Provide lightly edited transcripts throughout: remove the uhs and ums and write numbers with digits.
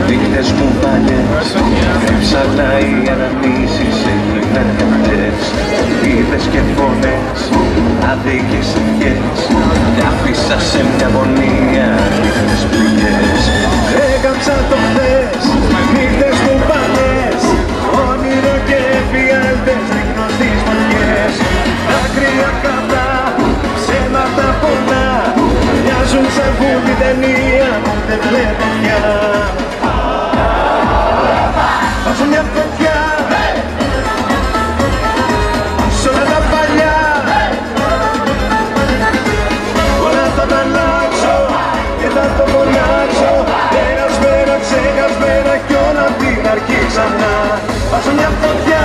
Νύχτες μου παλιές, έψαλα οι αναμνήσεις σε γυναίκες. Είδες και φωνές, αδίκες ευχές, κι άφησα σε μια γωνία νύχτες πληγές. Έκαψα το χθες, νύχτες μου παλιές, όνειρο και εφιάλτες δείχνω στις φωτιές. Δάκρυα κατά, ψέματα πολλά, μοιάζουν σαν βούτη ταινία που δεν βλέπω πια. Βάζω μια φωτιά σ' όλα τα παλιά, όλα θα τα αλλάξω και θα το φωνάξω, περασμένα, ξεχασμένα κι όλα απ' την αρχή ξανά. Βάζω μια φωτιά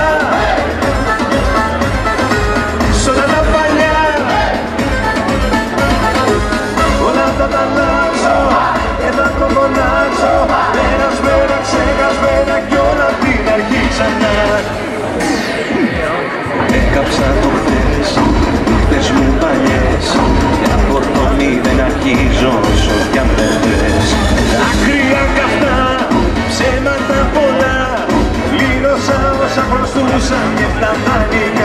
σ' όλα τα παλιά, όλα θα τα αλλάξω και θα το φωνάξω, περασμένα, ξεχασμένα κι όλα απ' την αρχή ξανά. Έκαψα το χθες, νύχτες μου παλιές, και από το μηδέν αρχίζω όσο κι αν δεν θες. Δάκρυα καυτά, ψέματα πολλά, πλήρωσα όσα χρωστούσα και τα δάνεικα